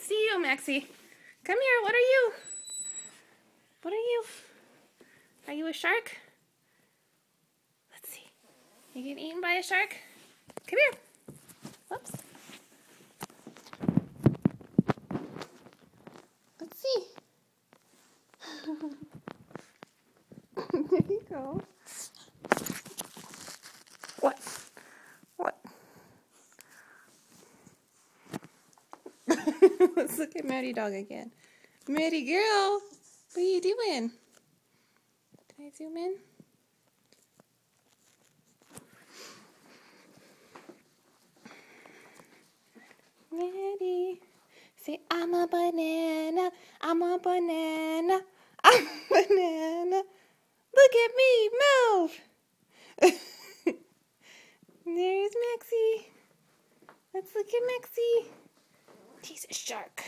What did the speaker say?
see you, Maxie. Come here. What are you? What are you? Are you a shark? Let's see. You get eaten by a shark? Come here. Whoops. Let's see. There you go. What? What? Let's look at Maddie Dog again. Maddie girl, what are you doing? Can I zoom in? Maddie, say I'm a banana, I'm a banana, I'm a banana. Look at me, move! There's Maxie. Let's look at Maxie. He's a shark.